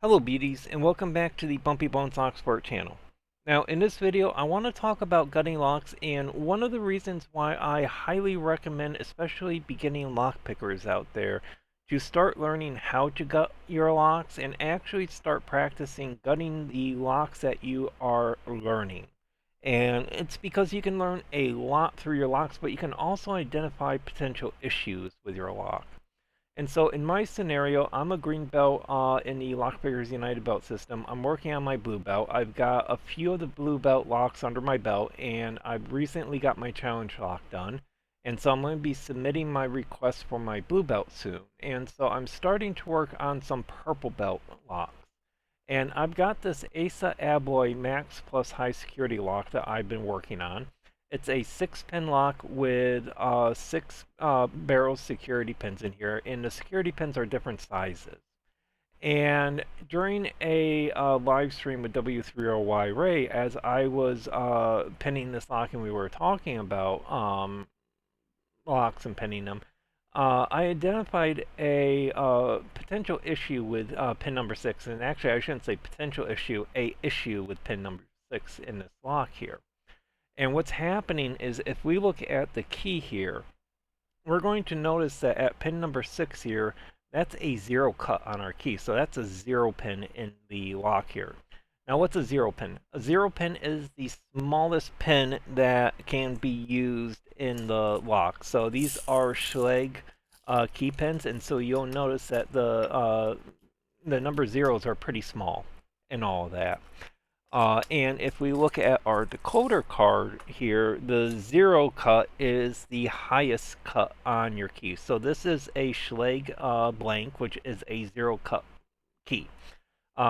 Hello beauties, and welcome back to the Bumpy Bones Locksport channel. Now in this video I want to talk about gutting locks, and one of the reasons why I highly recommend especially beginning lock pickers out there to start learning how to gut your locks and actually start practicing gutting the locks that you are learning. And it's because you can learn a lot through your locks, but you can also identify potential issues with your lock. And so in my scenario, I'm a green belt in the Lockpickers United belt system. I'm working on my blue belt. I've got a few of the blue belt locks under my belt, and I've recently got my challenge lock done. And so I'm going to be submitting my request for my blue belt soon. And so I'm starting to work on some purple belt locks. And I've got this Assa Abloy Max Plus High Security lock that I've been working on. It's a 6-pin lock with 6 barrel security pins in here, and the security pins are different sizes. And during a live stream with W3OY Ray, as I was pinning this lock and we were talking about locks and pinning them, I identified a potential issue with pin number 6, and actually I shouldn't say potential issue, a issue with pin number 6 in this lock here. And what's happening is if we look at the key here, we're going to notice that at pin number 6 here, that's a 0 cut on our key. So that's a 0 pin in the lock here. Now what's a 0 pin? A 0 pin is the smallest pin that can be used in the lock. So these are Schlage key pins, and so you'll notice that the number zeros are pretty small and all of that. And if we look at our decoder card here, the 0 cut is the highest cut on your key. So this is a Schlage blank, which is a 0 cut key.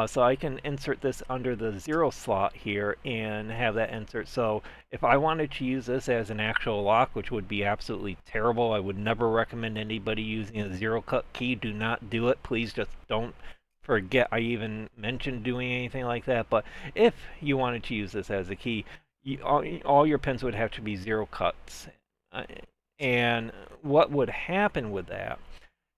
So I can insert this under the 0 slot here and have that insert. So if I wanted to use this as an actual lock, which would be absolutely terrible, I would never recommend anybody using a 0 cut key. Do not do it. Please just don't forget I even mentioned doing anything like that. But if you wanted to use this as a key, all your pins would have to be 0 cuts. And what would happen with that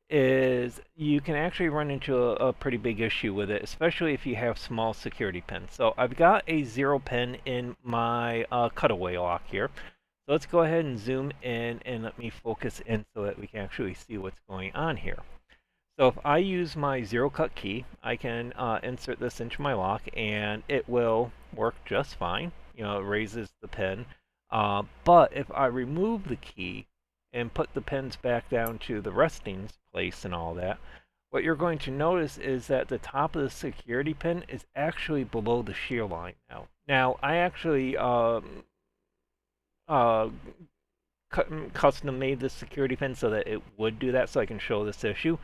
is you can actually run into a pretty big issue with it, especially if you have small security pins. So I've got a 0 pin in my cutaway lock here. So let's go ahead and zoom in and let me focus in so that we can actually see what's going on here. So if I use my 0 cut key, I can insert this into my lock and it will work just fine. You know, it raises the pin. But if I remove the key and put the pins back down to the resting place and all that, what you're going to notice is that the top of the security pin is actually below the shear line now. Now, I actually custom made this security pin so that it would do that, so I can show this issue.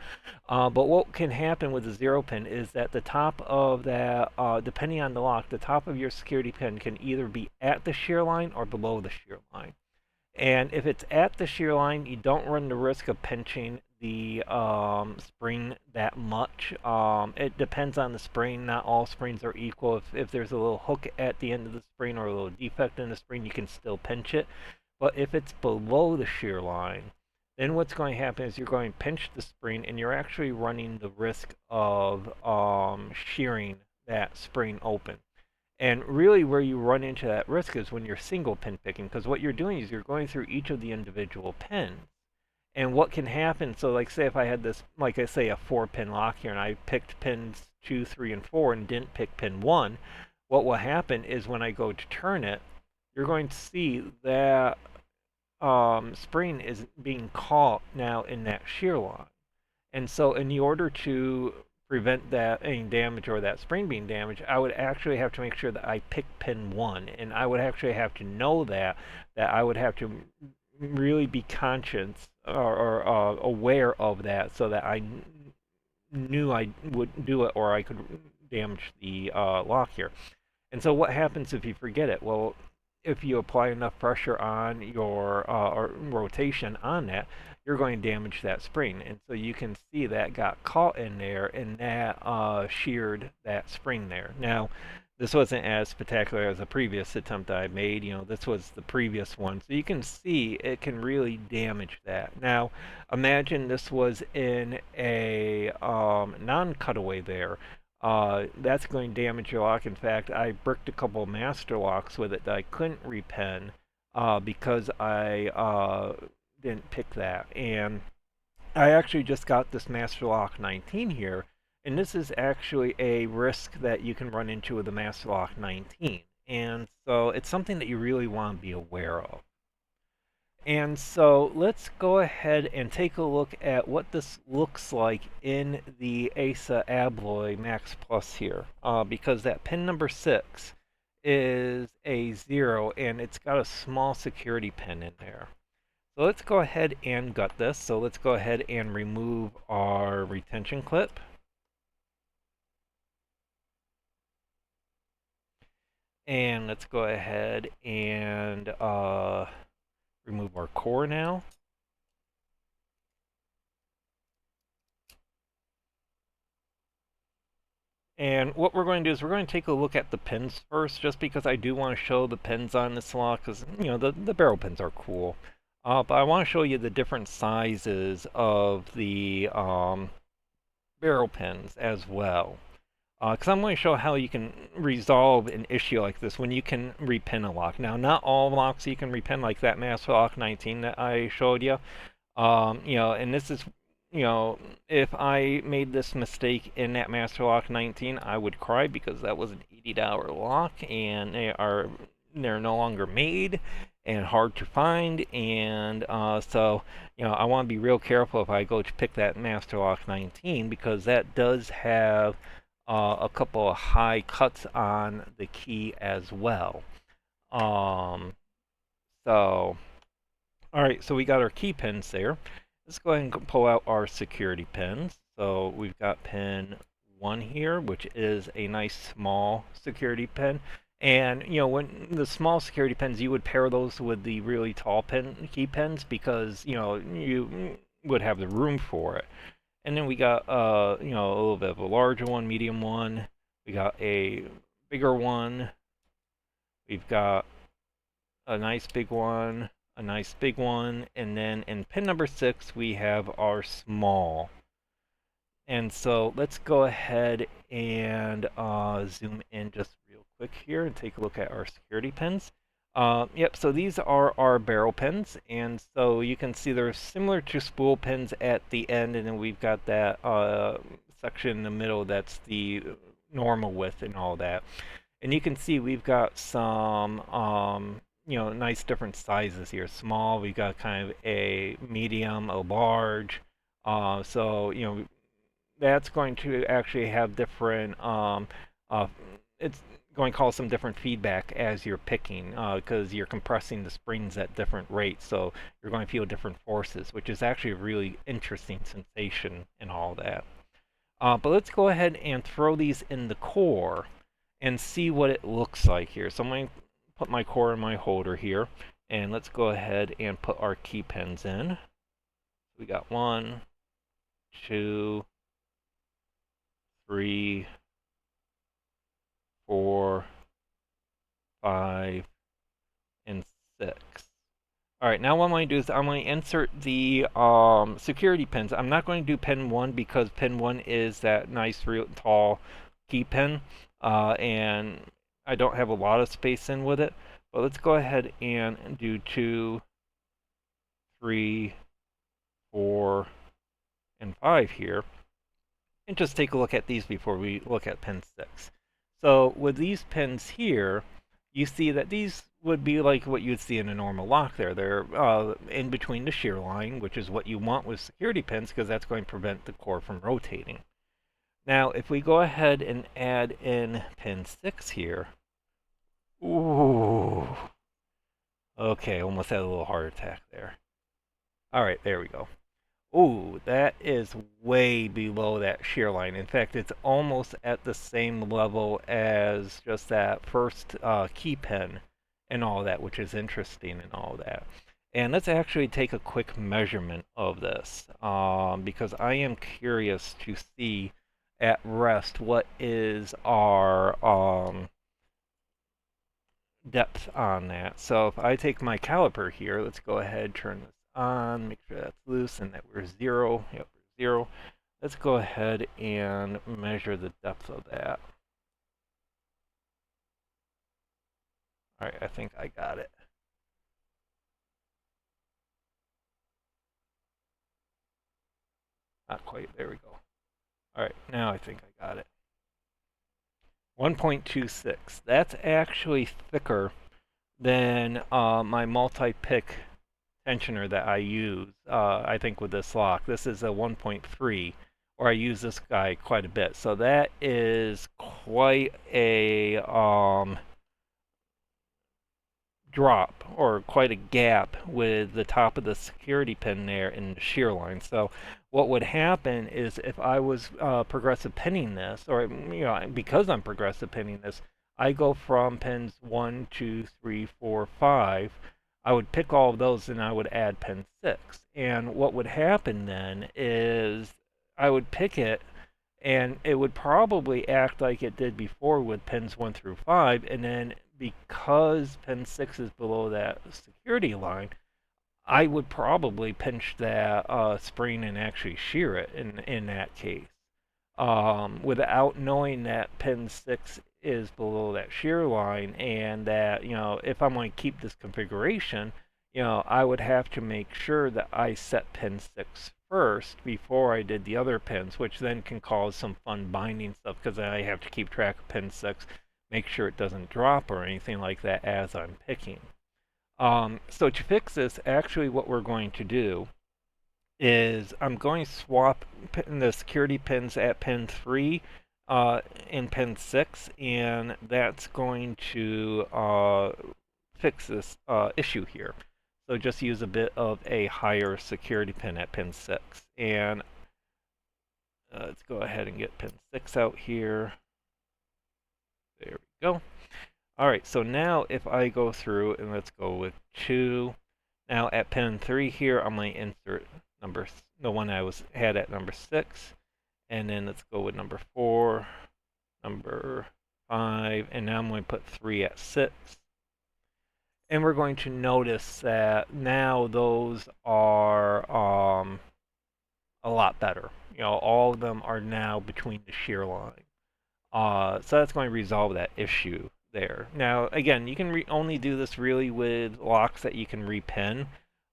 But what can happen with the 0 pin is that the top of that, depending on the lock, the top of your security pin can either be at the shear line or below the shear line. And if it's at the shear line, you don't run the risk of pinching the spring that much. It depends on the spring. Not all springs are equal. If there's a little hook at the end of the spring or a little defect in the spring, you can still pinch it. But if it's below the shear line, then what's going to happen is you're going to pinch the spring and you're actually running the risk of shearing that spring open. And really where you run into that risk is when you're single pin picking, because what you're doing is you're going through each of the individual pins. And what can happen, so like say if I had this, like I say, a 4-pin lock here and I picked pins 2, 3, and 4 and didn't pick pin 1, what will happen is when I go to turn it, you're going to see that spring is being caught now in that shear line. And so in order to prevent that any damage or that spring being damaged, I would actually have to make sure that I pick pin 1, and I would actually have to know that I would have to really be conscious or aware of that so that I knew I would do it or I could damage the lock here. And so what happens if you forget it? Well, if you apply enough pressure on your or rotation on that, you're going to damage that spring. And so you can see that got caught in there and that sheared that spring there. Now, this wasn't as spectacular as a previous attempt I made. You know, this was the previous one. So you can see it can really damage that. Now, imagine this was in a non-cutaway there. that's going to damage your lock. In fact, I bricked a couple of master locks with it that I couldn't repin because I didn't pick that. And I actually just got this Master Lock 19 here, and this is actually a risk that you can run into with the Master Lock 19. And so it's something that you really want to be aware of. And so let's go ahead and take a look at what this looks like in the Assa Abloy Max Plus here, because that pin number 6 is a 0, and it's got a small security pin in there. So let's go ahead and gut this. So let's go ahead and remove our retention clip. And let's go ahead and remove our core now. And what we're going to do is we're going to take a look at the pins first, just because I do want to show the pins on this lock, because, you know, the barrel pins are cool. But I want to show you the different sizes of the barrel pins as well. Because I'm going to show how you can resolve an issue like this when you can repin a lock. Now, not all locks you can repin, like that Master Lock 19 that I showed you. You know, and this is, you know, if I made this mistake in that Master Lock 19, I would cry, because that was an $80 lock, and they're no longer made and hard to find. And so, you know, I want to be real careful if I go to pick that Master Lock 19, because that does have a couple of high cuts on the key as well. So, all right, so we got our key pins there. Let's go ahead and pull out our security pins. So we've got pin 1 here, which is a nice small security pin. And, you know, when the small security pins, you would pair those with the really tall key pins, because, you know, you would have the room for it. And then we got, you know, a little bit of a larger one, medium one. We got a bigger one. We've got a nice big one, a nice big one, and then in pin number 6 we have our small. And so let's go ahead and zoom in just real quick here and take a look at our security pins. Yep, so these are our barrel pins, and so you can see they're similar to spool pins at the end, and then we've got that section in the middle that's the normal width and all that. And you can see we've got some you know, nice different sizes here. Small, we've got kind of a medium, a large. So, you know, that's going to actually have different, it's going to cause some different feedback as you're picking, because you're compressing the springs at different rates, so you're going to feel different forces, which is actually a really interesting sensation and all that. But let's go ahead and throw these in the core and see what it looks like here. So I'm going to put my core in my holder here, and let's go ahead and put our key pins in. We got 1, 2, 3, 4, 5, and 6. All right, now what I'm going to do is I'm going to insert the security pins. I'm not going to do pin 1, because pin 1 is that nice, real tall key pin, and I don't have a lot of space in with it. But let's go ahead and do 2, 3, 4, and 5 here, and just take a look at these before we look at pin 6. So with these pins here, you see that these would be like what you'd see in a normal lock there. They're in between the shear line, which is what you want with security pins, because that's going to prevent the core from rotating. Now, if we go ahead and add in pin 6 here, ooh, okay, almost had a little heart attack there. All right, there we go. Ooh, that is way below that shear line. In fact, it's almost at the same level as just that first key pin and all that, which is interesting and all that. And let's actually take a quick measurement of this, because I am curious to see at rest what is our depth on that. So if I take my caliper here, let's go ahead, turn this on, make sure that's loose and that we're 0. Yep, we're 0. Let's go ahead and measure the depth of that. All right, I think I got it. Not quite. There we go. All right, now I think I got it. 1.26. That's actually thicker than my multi-pick tensioner that I use, I think with this lock. This is a 1.3, or I use this guy quite a bit. So that is quite a drop, or quite a gap with the top of the security pin there in the shear line. So what would happen is if I was progressive pinning this, or because I'm progressive pinning this, I go from pins 1, 2, 3, 4, 5. I would pick all of those and I would add pin 6. And what would happen then is I would pick it and it would probably act like it did before with pins 1 through 5, and then because pin 6 is below that security line, I would probably pinch that spring and actually shear it in that case, without knowing that pin 6 is below that shear line, and that, if I'm going to keep this configuration, I would have to make sure that I set pin 6 first before I did the other pins, which then can cause some fun binding stuff because then I have to keep track of pin 6, make sure it doesn't drop or anything like that as I'm picking. So to fix this, actually what we're going to do is I'm going to swap the security pins at pin 3 and pin 6, and that's going to fix this issue here. So just use a bit of a higher security pin at pin 6. And let's go ahead and get pin 6 out here. There we go. All right, so now if I go through and let's go with 2. Now at pin 3 here, I'm going to insert the one I had at number 6. And then let's go with number 4, number 5, and now I'm going to put 3 at 6. And we're going to notice that now those are a lot better. All of them are now between the shear line. So that's going to resolve that issue there. Now, again, you can only do this really with locks that you can repin.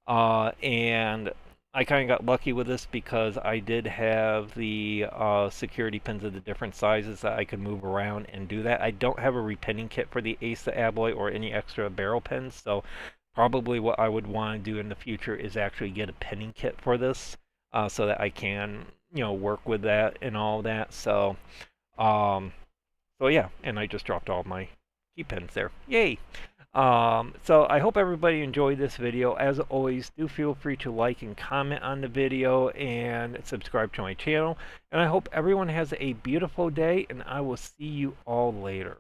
And I kind of got lucky with this because I did have the security pins of the different sizes that I could move around and do that. I don't have a repinning kit for the Assa Abloy or any extra barrel pins, so probably what I would want to do in the future is actually get a pinning kit for this, so that I can, work with that and all that. So yeah, and I just dropped all my key pins there. Yay! So I hope everybody enjoyed this video. As always, do feel free to like and comment on the video and subscribe to my channel. And I hope everyone has a beautiful day, and I will see you all later.